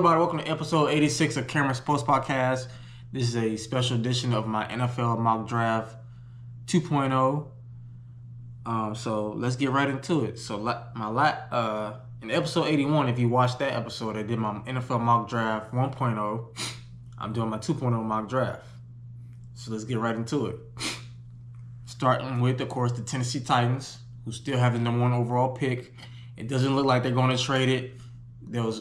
Everybody, welcome to episode 86 of Cameron Sports Podcast. This is a special edition of my NFL Mock Draft 2.0. So let's get right into it. So in episode 81, if you watched that episode, I did my NFL Mock Draft 1.0. I'm doing my 2.0 mock draft. So let's get right into it. Starting with, of course, the Tennessee Titans, who still have the number 1 overall pick. It doesn't look like they're going to trade it. There was,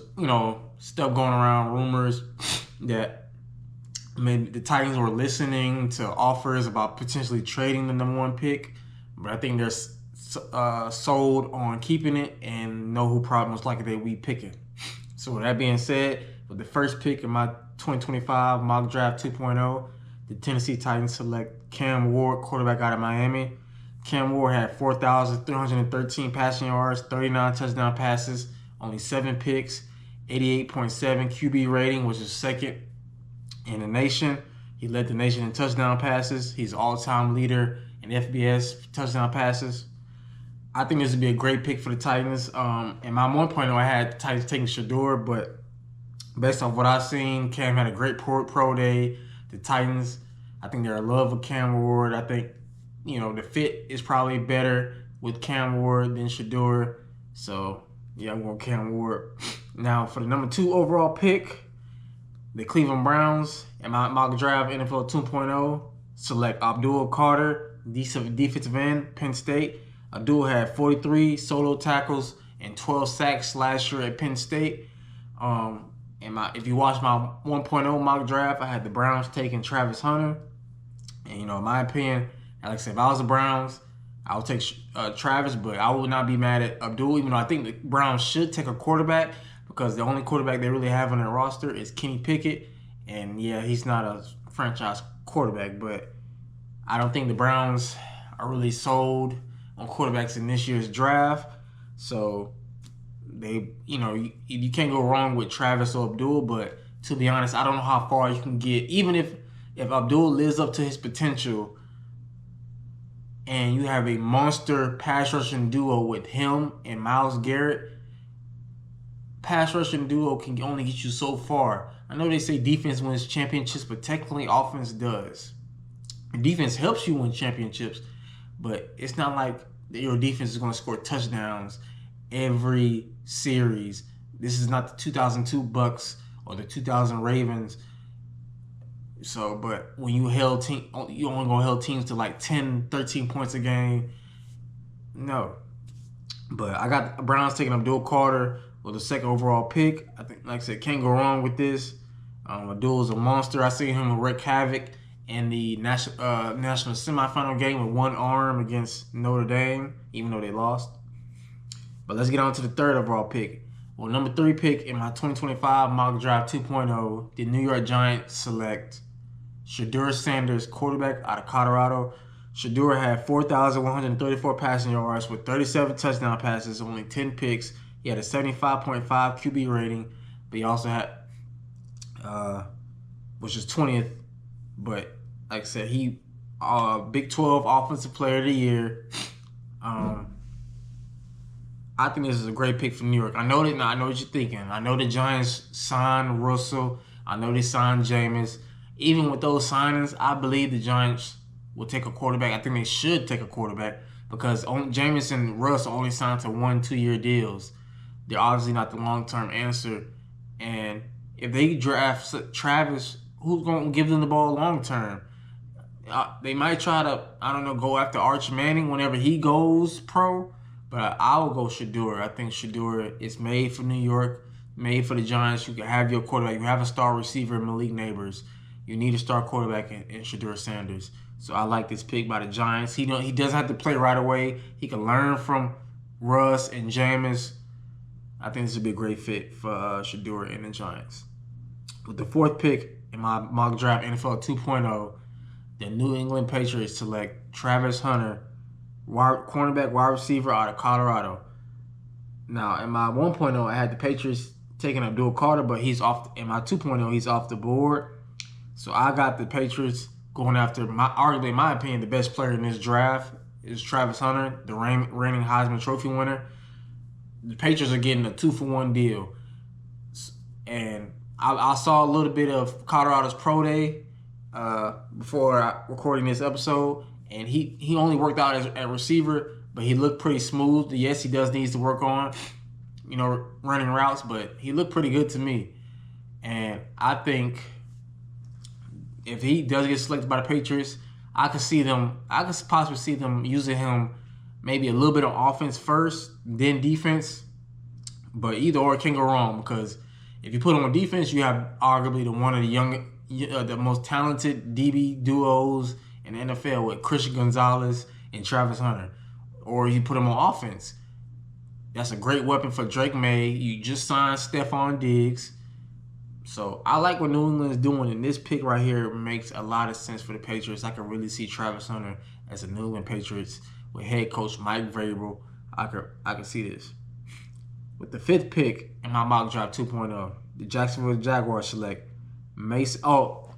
stuff going around, rumors that maybe the Titans were listening to offers about potentially trading the number 1 pick. But I think they're sold on keeping it and know who probably most likely they will be picking. So with that being said, with the first pick in my 2025 mock draft 2.0, the Tennessee Titans select Cam Ward, quarterback out of Miami. Cam Ward had 4,313 passing yards, 39 touchdown passes, only 7 picks, 88.7 QB rating, which is second in the nation. He led the nation in touchdown passes. He's all-time leader in FBS touchdown passes. I think this would be a great pick for the Titans. In my 1.0, I had the Titans taking Shedeur, but based off what I've seen, Cam had a great pro day. The Titans, I think they're in love with Cam Ward. I think, the fit is probably better with Cam Ward than Shedeur. So, yeah, I'm going Cam Ward. Now, for the number 2 overall pick, the Cleveland Browns, in my mock draft NFL 2.0, select Abdul Carter, defensive end, Penn State. Abdul had 43 solo tackles and 12 sacks last year at Penn State. If you watch my 1.0 mock draft, I had the Browns taking Travis Hunter. And, in my opinion, like I said, if I was the Browns, I would take Travis, but I would not be mad at Abdul, even though I think the Browns should take a quarterback because the only quarterback they really have on their roster is Kenny Pickett. And, yeah, he's not a franchise quarterback, but I don't think the Browns are really sold on quarterbacks in this year's draft. So, you can't go wrong with Travis or Abdul, but to be honest, I don't know how far you can get. Even if Abdul lives up to his potential and you have a monster pass rushing duo with him and Myles Garrett, pass rushing duo can only get you so far. I know they say defense wins championships, but technically offense does. Defense helps you win championships, but it's not like your defense is going to score touchdowns every series. This is not the 2002 Bucks or the 2000 Ravens. So, but when you only going to hold teams to like 10, 13 points a game. No. But I got the Browns taking Abdul Carter with the 2nd overall pick. I think, like I said, can't go wrong with this. Abdul is a monster. I seen him wreak havoc in the national semifinal game with one arm against Notre Dame, even though they lost. But let's get on to the 3rd overall pick. Well, number 3 pick in my 2025 mock draft 2.0, the New York Giants select Shedeur Sanders, quarterback out of Colorado. Shedeur had 4,134 passing yards with 37 touchdown passes, only 10 picks. He had a 75.5 QB rating, but he also had, which is 20th. But like I said, he Big 12 Offensive Player of the Year. I think this is a great pick for New York. I know what you're thinking. I know the Giants signed Russell. I know they signed Jameis. Even with those signings, I believe the Giants will take a quarterback. I think they should take a quarterback because Jameis and Russ are only signed to 1-2-year deals. They're obviously not the long-term answer. And if they draft Travis, who's going to give them the ball long-term? They might try to, go after Arch Manning whenever he goes pro. But I will go Shedeur. I think Shedeur is made for New York, made for the Giants. You can have your quarterback. You have a star receiver in Malik Neighbors. You need a star quarterback in Shedeur Sanders. So I like this pick by the Giants. He doesn't have to play right away. He can learn from Russ and Jameis. I think this would be a great fit for Shedeur and the Giants. With the 4th pick in my mock draft NFL 2.0, the New England Patriots select Travis Hunter, cornerback wide receiver out of Colorado. Now, in my 1.0, I had the Patriots taking Abdul Carter, but he's off. In my 2.0, he's off the board. So I got the Patriots going after, arguably, in my opinion, the best player in this draft is Travis Hunter, the reigning Heisman Trophy winner. The Patriots are getting a 2-for-1 deal. And I saw a little bit of Colorado's pro day before recording this episode, and he only worked out as a receiver, but he looked pretty smooth. Yes, he does needs to work on, running routes, but he looked pretty good to me. And I think if he does get selected by the Patriots, I could possibly see them using him maybe a little bit on offense first, then defense. But either or can go wrong, because if you put him on defense, you have arguably one of the most talented DB duos in the NFL with Christian Gonzalez and Travis Hunter. Or you put him on offense. That's a great weapon for Drake May. You just signed Stephon Diggs. So I like what New England is doing, and this pick right here makes a lot of sense for the Patriots. I can really see Travis Hunter as a New England Patriots with head coach Mike Vrabel. I can see this. With the 5th pick in my mock draft 2.0, the Jacksonville Jaguars select Mason.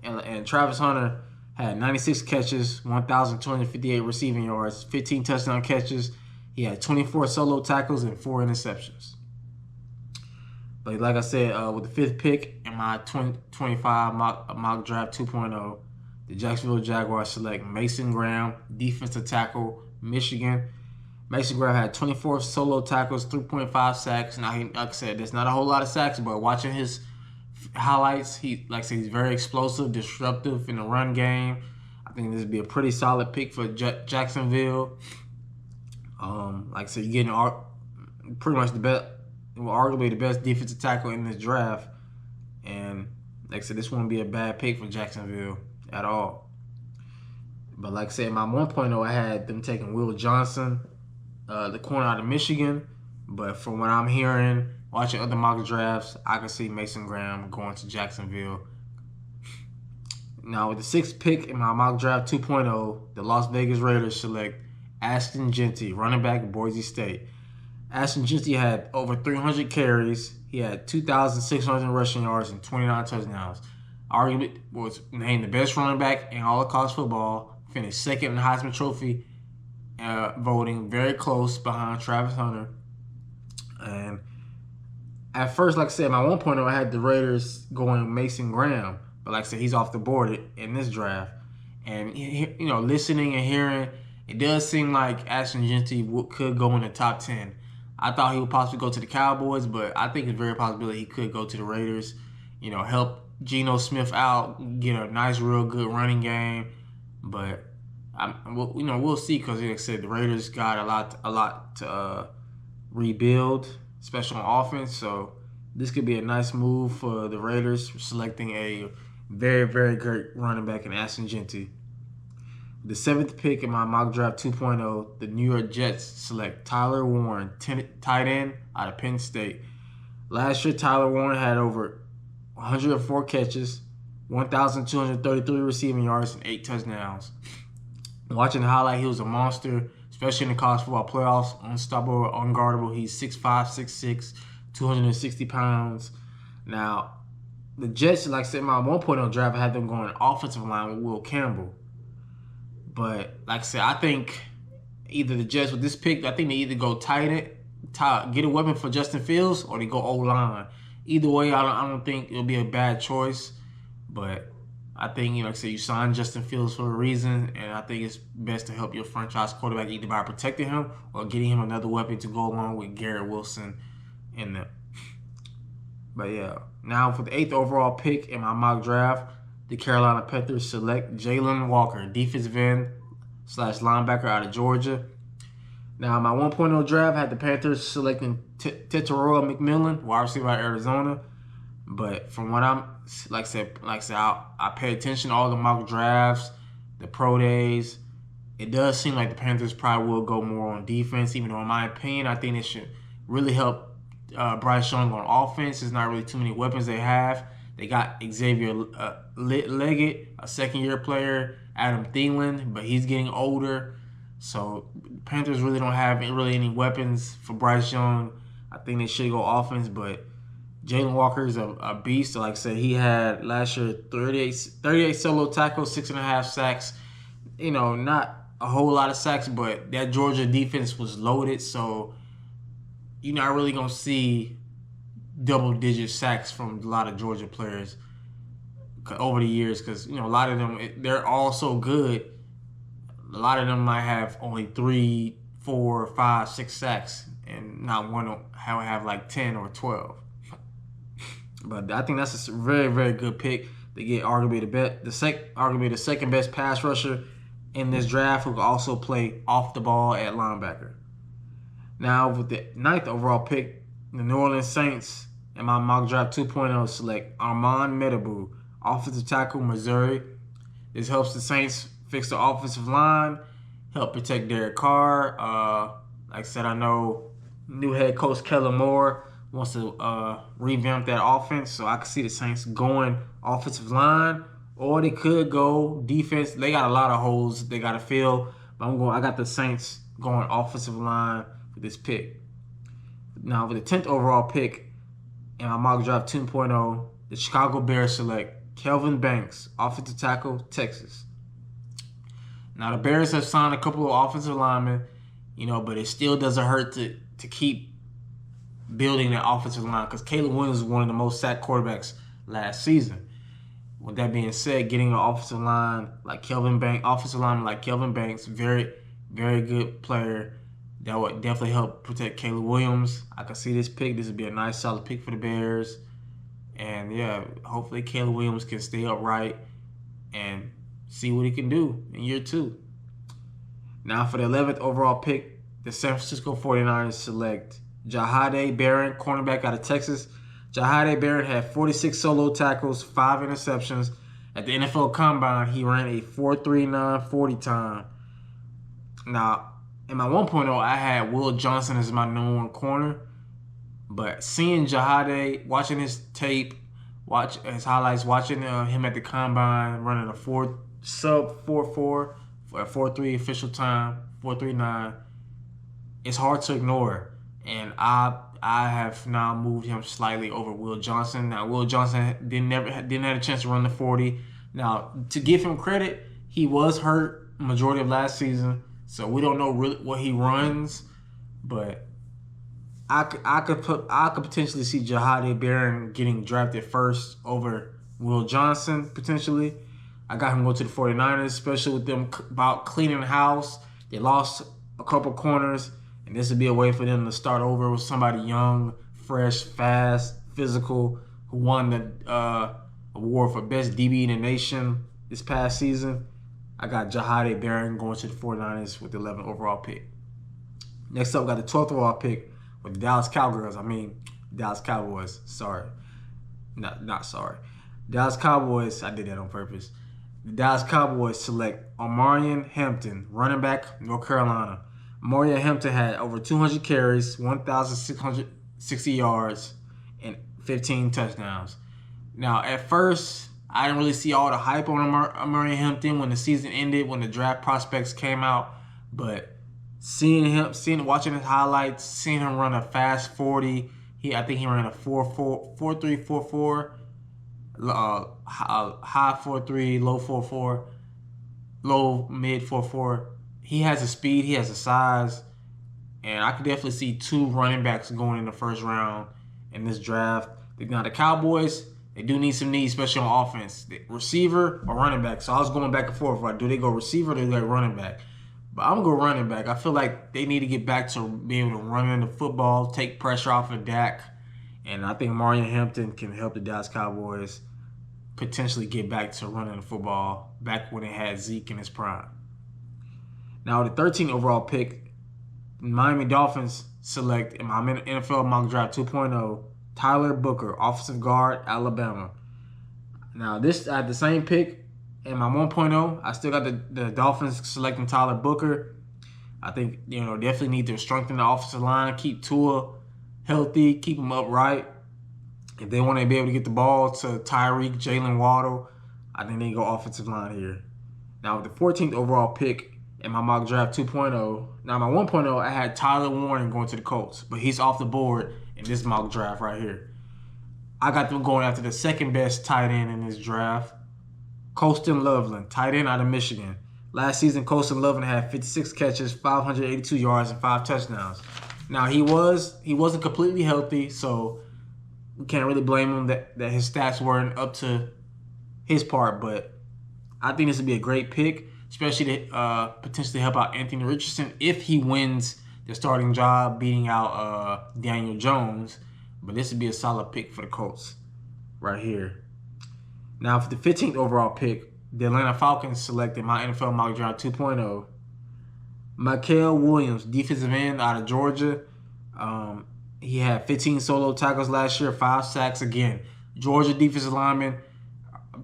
And Travis Hunter had 96 catches, 1,258 receiving yards, 15 touchdown catches. He had 24 solo tackles and 4 interceptions. But like I said, with the 5th pick in my 2025 mock draft 2.0, the Jacksonville Jaguars select Mason Graham, defensive tackle, Michigan. Mason Graham had 24 solo tackles, 3.5 sacks. Now, like I said, there's not a whole lot of sacks, but watching his highlights, he's very explosive, disruptive in the run game. I think this would be a pretty solid pick for Jacksonville. Like I said, you're getting pretty much the best, arguably the best defensive tackle in this draft. And like I said, this won't be a bad pick for Jacksonville at all. But like I said, in my 1.0, I had them taking Will Johnson, the corner out of Michigan. But from what I'm hearing, watching other mock drafts, I can see Mason Graham going to Jacksonville. Now, with the 6th pick in my mock draft 2.0, the Las Vegas Raiders select Ashton Jeanty, running back at Boise State. Ashton Jeanty had over 300 carries. He had 2,600 rushing yards and 29 touchdowns. Arguably was named the best running back in all of college football. Finished 2nd in the Heisman Trophy voting, very close behind Travis Hunter. And at first, like I said, my 1.0, I had the Raiders going Mason Graham. But like I said, he's off the board in this draft. And, listening and hearing, it does seem like Ashton Jeanty could go in the top 10. I thought he would possibly go to the Cowboys, but I think it's very possible he could go to the Raiders. Help Geno Smith out, get a nice, real good running game. But we'll see, because like I said, the Raiders got a lot to rebuild, especially on offense. So this could be a nice move for the Raiders, selecting a very, very great running back in Ashton Jeanty. The 7th pick in my mock draft 2.0, the New York Jets select Tyler Warren, tight end out of Penn State. Last year, Tyler Warren had over 104 catches, 1,233 receiving yards, and 8 touchdowns. Watching the highlight, he was a monster, especially in the college football playoffs. Unstoppable, unguardable. He's 6'5", 6'6", 260 pounds. Now, the Jets, like I said, in my 1.0 draft, I had them going offensive line with Will Campbell. But like I said, I think either the Jets with this pick, I think they either go tight end, get a weapon for Justin Fields, or they go O-line. Either way, I don't think it'll be a bad choice. But I think, like I said, you signed Justin Fields for a reason, and I think it's best to help your franchise quarterback either by protecting him or getting him another weapon to go along with Garrett Wilson in them. But yeah, now for the 8th overall pick in my mock draft, the Carolina Panthers select Jalen Walker, defensive end / linebacker out of Georgia. Now, my 1.0 draft had the Panthers selecting Tetairoa McMillan, wide receiver out of Arizona. But from what I'm, like I said, I pay attention to all the mock drafts, the pro days. It does seem like the Panthers probably will go more on defense, even though in my opinion, I think it should really help Bryce Young on offense. There's not really too many weapons they have. They got Xavier Leggett, a second-year player, Adam Thielen, but he's getting older. So the Panthers really don't have any weapons for Bryce Young. I think they should go offense, but Jalen Walker is a beast. So like I said, he had last year 38 solo tackles, 6.5 sacks. Not a whole lot of sacks, but that Georgia defense was loaded. So you're not really going to see double-digit sacks from a lot of Georgia players over the years, because a lot of them, they're all so good. A lot of them might have only 3, 4, 5, 6 sacks, and not one will have like 10 or 12. But I think that's a very, very good pick. They get arguably the second best pass rusher in this draft, who can also play off the ball at linebacker. Now, with the 9th overall pick, the New Orleans Saints in my mock draft 2.0 select Armand Medabu, offensive tackle, Missouri. This helps the Saints fix the offensive line, help protect Derek Carr. Like I said, I know new head coach Kellen Moore wants to revamp that offense, so I can see the Saints going offensive line, or they could go defense. They got a lot of holes they got to fill, but I got the Saints going offensive line for this pick. Now, with the 10th overall pick in my mock draft 2.0, the Chicago Bears select Kelvin Banks, offensive tackle, Texas. Now, the Bears have signed a couple of offensive linemen, but it still doesn't hurt to keep building that offensive line, because Caleb Williams was one of the most sacked quarterbacks last season. With that being said, getting an offensive lineman like Kelvin Banks, very, very good player, that would definitely help protect Caleb Williams. I can see this pick. This would be a nice, solid pick for the Bears. And yeah, hopefully Caleb Williams can stay upright and see what he can do in year 2. Now, for the 11th overall pick, the San Francisco 49ers select Jahadae Barron, cornerback out of Texas. Jahadae Barron had 46 solo tackles, 5 interceptions. At the NFL Combine, he ran a 4.39 40 time. Now, in my 1.0, I had Will Johnson as my number 1 corner. But seeing Jahadae, watching his tape, watch his highlights, watching him at the Combine running a sub 4.4 for a 4.3 official time, 4.39, it's hard to ignore. And I have now moved him slightly over Will Johnson. Now, Will Johnson didn't have a chance to run the 40. Now, to give him credit, he was hurt majority of last season, so we don't know really what he runs. But I could potentially see Jahadae Barron getting drafted first over Will Johnson potentially. I got him going to the 49ers, especially with them about cleaning the house. They lost a couple corners, and this would be a way for them to start over with somebody young, fresh, fast, physical, who won the award for best DB in the nation this past season. I got Jahadae Barron going to the 49ers with the 11th overall pick. Next up, we got the 12th overall pick with the Dallas Cowboys. Sorry. Not sorry. Dallas Cowboys, I did that on purpose. The Dallas Cowboys select Omarion Hampton, running back, North Carolina. Omarion Hampton had over 200 carries, 1,660 yards, and 15 touchdowns. Now, at first, I didn't really see all the hype on Omarion Hampton when the season ended, when the draft prospects came out. But watching his highlights, seeing him run a fast 40, I think he ran a 4.3, 4.4. High 4.3, low 4.4, low mid 4.4. He has the speed, he has the size, and I could definitely see 2 running backs going in the first round in this draft. Now, the Cowboys, they do need some needs, especially on offense. Receiver or running back. So I was going back and forth. Right? Do they go receiver or do they go running back? But I'm going to go running back. I feel like they need to get back to being able to run in the football, take pressure off of Dak. And I think Omarion Hampton can help the Dallas Cowboys potentially get back to running the football back when they had Zeke in his prime. Now, the 13th overall pick, Miami Dolphins select in my NFL mock draft 2.0, Tyler Booker, offensive guard, Alabama. Now, I had the same pick in my 1.0. I still got the Dolphins selecting Tyler Booker. I think, definitely need to strengthen the offensive line, keep Tua healthy, keep him upright. If they want to be able to get the ball to Tyreek, Jalen Waddle, I think they go offensive line here. Now, with the 14th overall pick in my mock draft 2.0, now my 1.0, I had Tyler Warren going to the Colts, but he's off the board in this mock draft right here. I got them going after the second best tight end in this draft, Colston Loveland, tight end out of Michigan. Last season, Colston Loveland had 56 catches, 582 yards, and 5 touchdowns. Now, he wasn't completely healthy, so we can't really blame him that his stats weren't up to his part. But I think this would be a great pick, especially to potentially help out Anthony Richardson if he wins the starting job, beating out Daniel Jones. But this would be a solid pick for the Colts right here. Now, for the 15th overall pick, the Atlanta Falcons selected my NFL Mock Draft 2.0, Mykel Williams, defensive end out of Georgia. He had 15 solo tackles last year, 5 sacks. Again, Georgia defensive linemen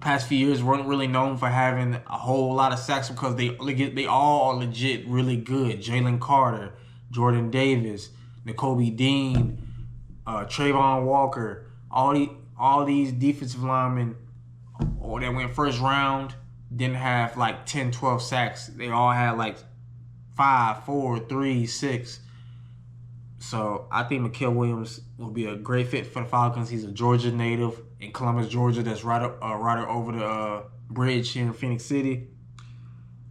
past few years weren't really known for having a whole lot of sacks because they all are legit really good. Jalen Carter, Jordan Davis, Nakobe Dean, Trayvon Walker, all these defensive linemen that went first round didn't have like 10, 12 sacks. They all had like 5, 4, 3, 6. So I think Mykel Williams will be a great fit for the Falcons. He's a Georgia native in Columbus, Georgia. That's right over the bridge here in Phoenix City.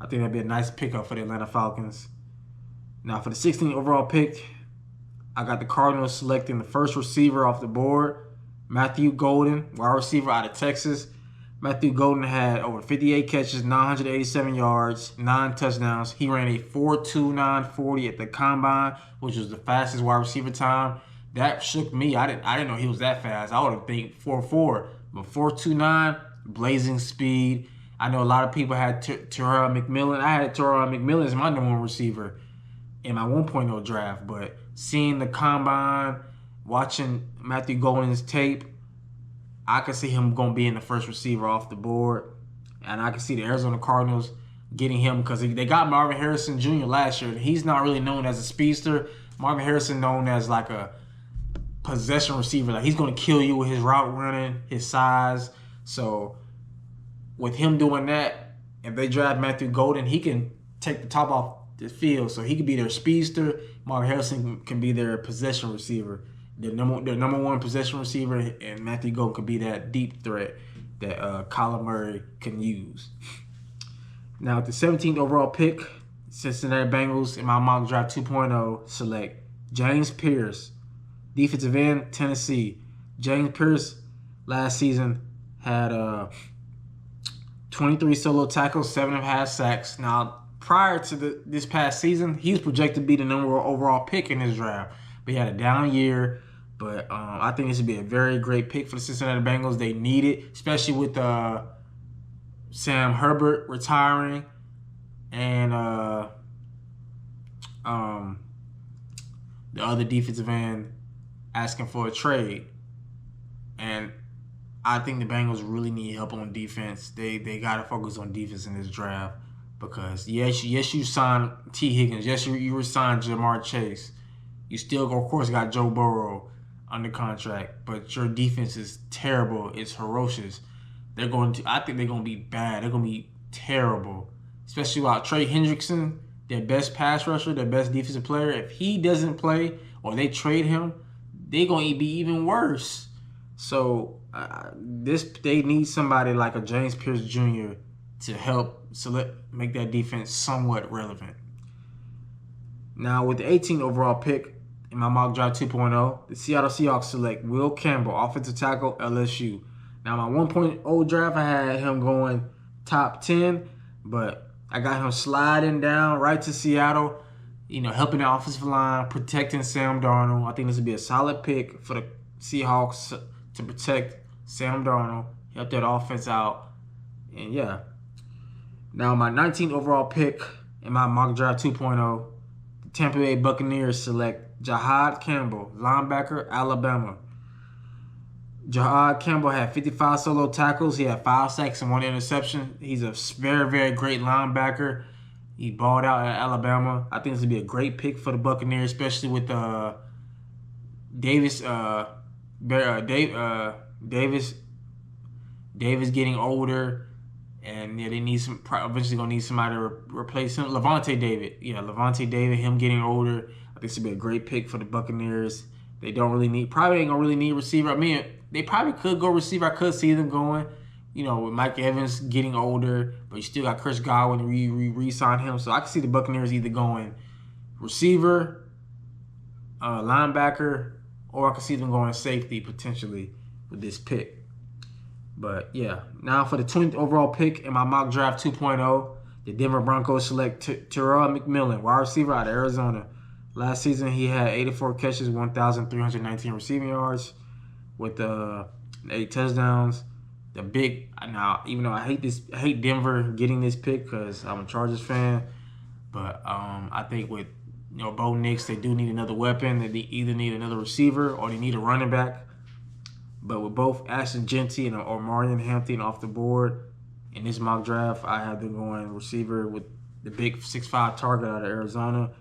I think that'd be a nice pickup for the Atlanta Falcons. Now for the 16th overall pick, I got the Cardinals selecting the first receiver off the board, Matthew Golden, wide receiver out of Texas. Matthew Golden had over 58 catches, 987 yards, 9 touchdowns. He ran a 4.29 40 at the combine, which was the fastest wide receiver time. That shook me. I didn't know he was that fast. I would have think 4.4, but 4.29, blazing speed. I know a lot of people had Terrell McMillan. I had Terrell McMillan as my number 1 receiver in my 1.0 draft, but seeing the combine, watching Matthew Golden's tape, I can see him going to be in the first receiver off the board. And I can see the Arizona Cardinals getting him because they got Marvin Harrison Jr. last year. He's not really known as a speedster. Marvin Harrison known as like a possession receiver. Like he's going to kill you with his route running, his size. So with him doing that, if they draft Matthew Golden, he can take the top off the field. So he could be their speedster. Marvin Harrison can be their possession receiver. Their number 1 possession receiver, and Matthew Golden could be that deep threat that Kyler Murray can use. Now, at the 17th overall pick, Cincinnati Bengals in my mock draft 2.0 select James Pierce, defensive end, Tennessee. James Pierce last season had 23 solo tackles, 7.5 sacks. Now, prior to this past season, he was projected to be the number 1 overall pick in his draft, but he had a down year. But I think this would be a very great pick for the Cincinnati Bengals. They need it, especially with Sam Herbert retiring and the other defensive end asking for a trade. And I think the Bengals really need help on defense. They got to focus on defense in this draft because, yes, you signed T. Higgins. Yes, you signed Jamar Chase. You still, of course, got Joe Burrow under contract, but your defense is terrible. It's ferocious. I think they're going to be bad. They're going to be terrible, especially without Trey Hendrickson, their best pass rusher, their best defensive player. If he doesn't play or they trade him, they're going to be even worse. So they need somebody like a James Pierce Jr. to help make that defense somewhat relevant. Now, with the 18th overall pick, in my mock draft 2.0, the Seattle Seahawks select Will Campbell, offensive tackle, LSU. Now, my 1.0 draft, I had him going top 10, but I got him sliding down right to Seattle, helping the offensive line, protecting Sam Darnold. I think this would be a solid pick for the Seahawks to protect Sam Darnold, help that offense out, and yeah. Now, my 19th overall pick in my mock draft 2.0, the Tampa Bay Buccaneers select Jahad Campbell, linebacker, Alabama. Jahad Campbell had 55 solo tackles. He had 5 sacks and 1 interception. He's a very, very great linebacker. He balled out at Alabama. I think this would be a great pick for the Buccaneers, especially with Davis getting older. And yeah, they need eventually gonna need somebody to replace him. Levante David, him getting older. I think this would be a great pick for the Buccaneers. They probably ain't gonna really need receiver. I mean, they probably could go receiver. I could see them going, with Mike Evans getting older, but you still got Chris Godwin to re-sign him. So I can see the Buccaneers either going receiver, linebacker, or I could see them going safety potentially with this pick. But yeah, now for the 20th overall pick in my mock draft 2.0, the Denver Broncos select Terrell McMillan, wide receiver out of Arizona. Last season, he had 84 catches, 1,319 receiving yards with 8 touchdowns. Even though I hate Denver getting this pick because I'm a Chargers fan, but I think with Bo Nix, they do need another weapon. They either need another receiver or they need a running back. But with both Ashton Jeanty and Omarion Hampton off the board in this mock draft, I have them going receiver with the big 6'5" target out of Arizona.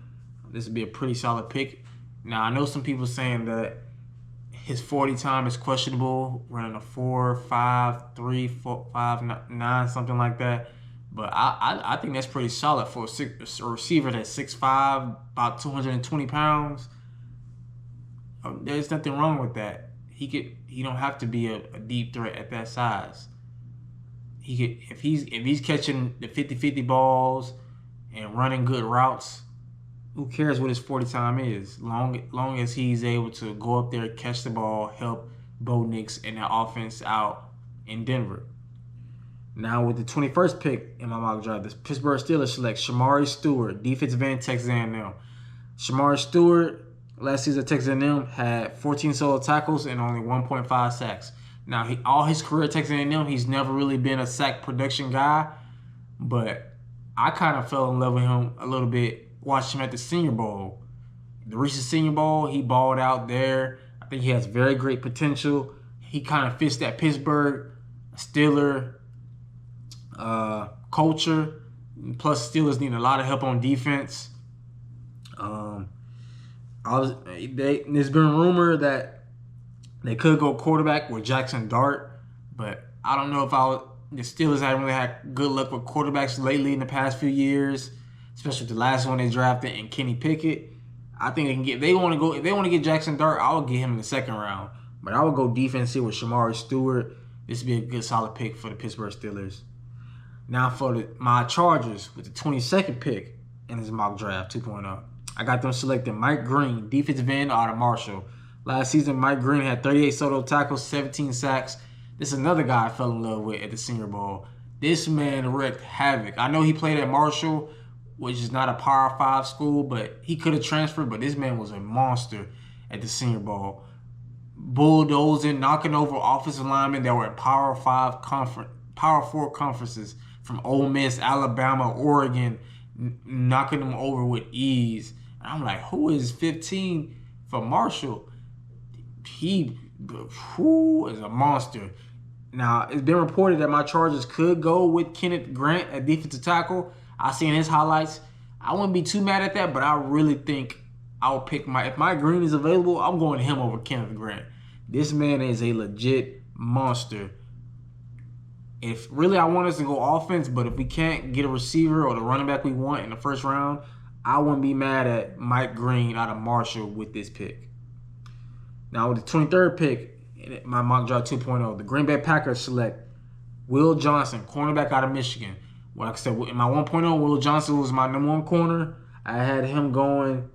This would be a pretty solid pick. Now, I know some people saying that his 40 time is questionable, running a 4.53, 4.59, something like that. But I think that's pretty solid for a receiver that's 6'5", about 220 pounds. There's nothing wrong with that. He don't have to be a deep threat at that size. If he's catching the 50-50 balls and running good routes, who cares what his 40 time is? Long as he's able to go up there, catch the ball, help Bo Nix and that offense out in Denver. Now with the 21st pick in my mock draft, the Pittsburgh Steelers select Shamari Stewart, defensive end, Texas A&M. Shamari Stewart, last season at Texas A&M, had 14 solo tackles and only 1.5 sacks. Now, all his career at Texas A&M, he's never really been a sack production guy, but I kind of fell in love with him a little bit. Watched him at the Senior Bowl. The recent Senior Bowl, he balled out there. I think he has very great potential. He kind of fits that Pittsburgh Steeler culture. Plus, Steelers need a lot of help on defense. There's been rumor that they could go quarterback with Jackson Dart, but I don't know if the Steelers haven't really had good luck with quarterbacks lately in the past few years, especially the last one they drafted in Kenny Pickett. I think if they want to get Jackson Dart, I would get him in the second round. But I would go defense here with Shamari Stewart. This would be a good solid pick for the Pittsburgh Steelers. Now for my Chargers with the 22nd pick in this mock draft 2.0. I got them selecting Mike Green, defensive end out of Marshall. Last season, Mike Green had 38 solo tackles, 17 sacks. This is another guy I fell in love with at the Senior Bowl. This man wreaked havoc. I know he played at Marshall, which is not a Power 5 school, but he could have transferred, but this man was a monster at the Senior Bowl. Bulldozing, knocking over offensive linemen that were in Power 4 conferences from Ole Miss, Alabama, Oregon, knocking them over with ease. And I'm like, who is 15 for Marshall? He is a monster. Now, it's been reported that my Chargers could go with Kenneth Grant at defensive tackle. I seen his highlights. I wouldn't be too mad at that, but I really think I'll pick if Mike Green is available, I'm going to him over Kenneth Grant. This man is a legit monster. If really I want us to go offense, but if we can't get a receiver or the running back we want in the first round, I wouldn't be mad at Mike Green out of Marshall with this pick. Now with the 23rd pick in my mock draft 2.0, the Green Bay Packers select Will Johnson, cornerback out of Michigan. Like I said, in my 1.0, Will Johnson was my number one corner. I had him going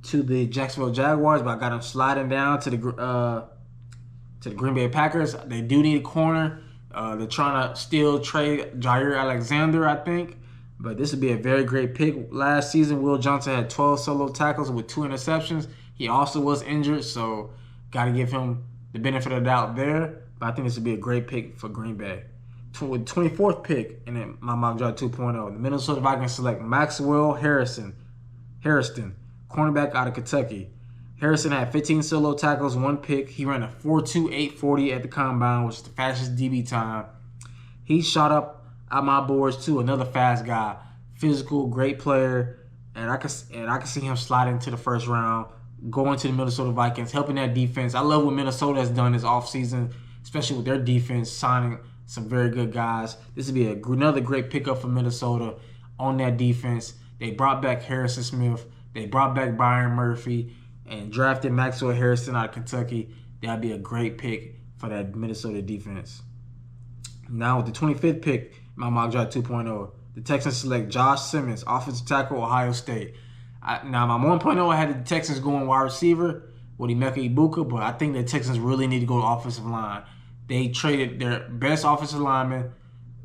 to the Jacksonville Jaguars, but I got him sliding down to the Green Bay Packers. They do need a corner. They're trying to still trade Jair Alexander, I think. But this would be a very great pick. Last season, Will Johnson had 12 solo tackles with 2 interceptions. He also was injured, so got to give him the benefit of the doubt there. But I think this would be a great pick for Green Bay. With 24th pick in my mock draft 2.0, the Minnesota Vikings select Maxwell Harrison, cornerback out of Kentucky. Harrison had 15 solo tackles, 1 pick. He ran a 4.28 40 at the combine, which is the fastest DB time. He shot up at my boards too. Another fast guy, physical, great player, and I can see him sliding to the first round, going to the Minnesota Vikings, helping that defense. I love what Minnesota has done this offseason, especially with their defense signing some very good guys. This would be another great pickup for Minnesota on that defense. They brought back Harrison Smith. They brought back Byron Murphy and drafted Maxwell Harrison out of Kentucky. That'd be a great pick for that Minnesota defense. Now with the 25th pick, my mock draft 2.0, the Texans select Josh Simmons, offensive tackle, Ohio State. Now my 1.0, I had the Texans going wide receiver. with Emeka Ibuka, but I think the Texans really need to go to offensive line. They traded their best offensive lineman.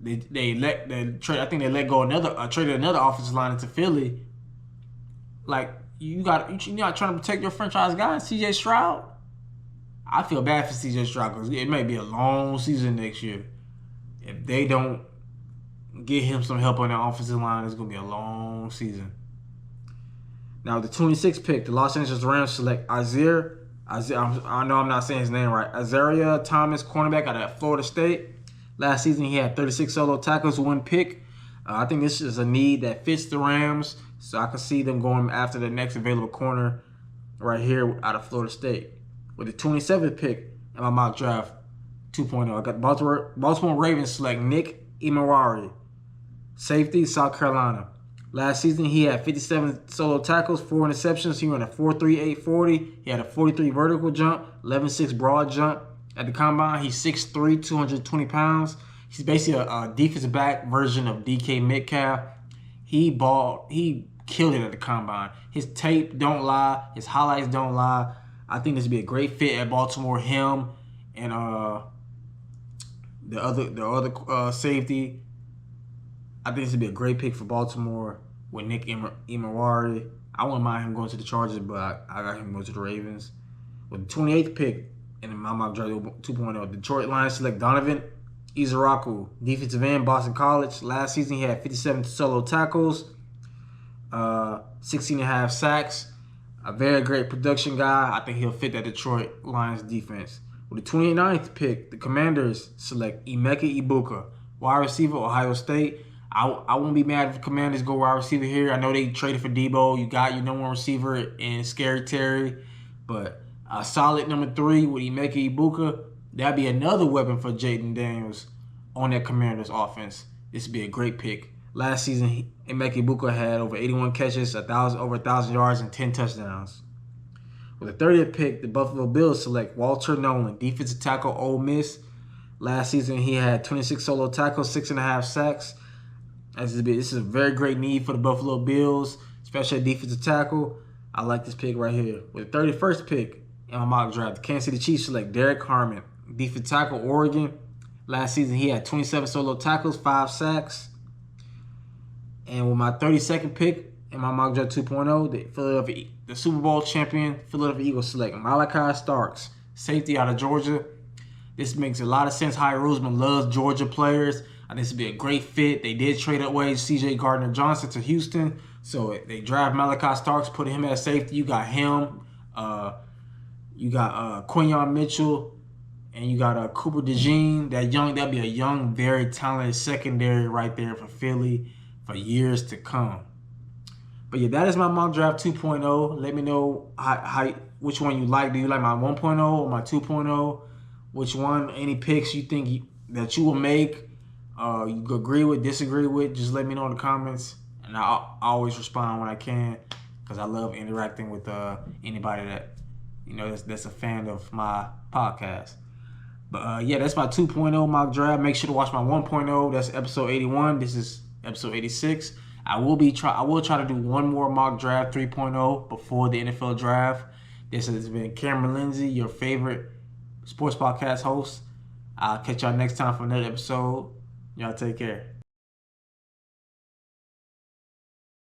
I think they let go traded another offensive lineman to Philly. Like you're not trying to protect your franchise guy, CJ Stroud. I feel bad for CJ Stroud because it may be a long season next year. If they don't get him some help on the offensive line, it's going to be a long season. Now, the 26th pick, the Los Angeles Rams select Isaiah. I know I'm not saying his name right. Isaiah Thomas, cornerback out of Florida State. Last season, he had 36 solo tackles, 1 pick. I think this is a need that fits the Rams, so I can see them going after the next available corner right here out of Florida State. With the 27th pick in my mock draft 2.0, I got Baltimore Ravens select Nick Emmanwori, safety, South Carolina. Last season, he had 57 solo tackles, 4 interceptions. He ran a 4.38 40. He had a 43 vertical jump, 11.6 broad jump. At the combine, he's 6'3", 220 pounds. He's basically a defensive back version of DK Metcalf. He killed it at the combine. His tape don't lie. His highlights don't lie. I think this would be a great fit at Baltimore. Him and the other safety. I think this would be a great pick for Baltimore with Nick Emmanwori. I wouldn't mind him going to the Chargers, but I got him going to the Ravens. With the 28th pick in my mock draft 2.0, Detroit Lions select Donovan Izaraku, defensive end, Boston College. Last season, he had 57 solo tackles, 16.5 sacks. A very great production guy. I think he'll fit that Detroit Lions defense. With the 29th pick, the Commanders select Emeka Ibuka, wide receiver, Ohio State. I won't be mad if the Commanders go wide receiver here. I know they traded for Debo. You got your number 1 receiver in Scary Terry. But a solid number 3 with Emeka Ibuka, that'd be another weapon for Jaden Daniels on that Commanders offense. This would be a great pick. Last season, Emeka Ibuka had over 81 catches, over 1,000 yards, and 10 touchdowns. With the 30th pick, the Buffalo Bills select Walter Nolan, defensive tackle, Ole Miss. Last season, he had 26 solo tackles, 6.5 sacks. This is a very great need for the Buffalo Bills, especially a defensive tackle. I like this pick right here. With the 31st pick in my mock draft, the Kansas City Chiefs select Derek Harmon, defensive tackle, Oregon. Last season, he had 27 solo tackles, 5 sacks. And with my 32nd pick in my mock draft 2.0, the Super Bowl champion Philadelphia Eagles select Malachi Starks, safety out of Georgia. This makes a lot of sense. Howie Roseman loves Georgia players. I think this would be a great fit. They did trade away C.J. Gardner-Johnson to Houston. So they draft Malachi Starks, put him at safety. You got him. You got Quinyon Mitchell. And you got Cooper DeJean. That'd be a young, very talented secondary right there for Philly for years to come. But yeah, that is my mock draft 2.0. Let me know which one you like. Do you like my 1.0 or my 2.0? Which one? Any picks you think that you will make? You agree with, disagree with? Just let me know in the comments, and I'll always respond when I can, because I love interacting with anybody that that's a fan of my podcast. But yeah, that's my 2.0 mock draft. Make sure to watch my 1.0. That's episode 81. This is episode 86. I will try to do one more mock draft 3.0 before the NFL draft. This has been Cameron Lindsay, your favorite sports podcast host. I'll catch y'all next time for another episode. Y'all take care.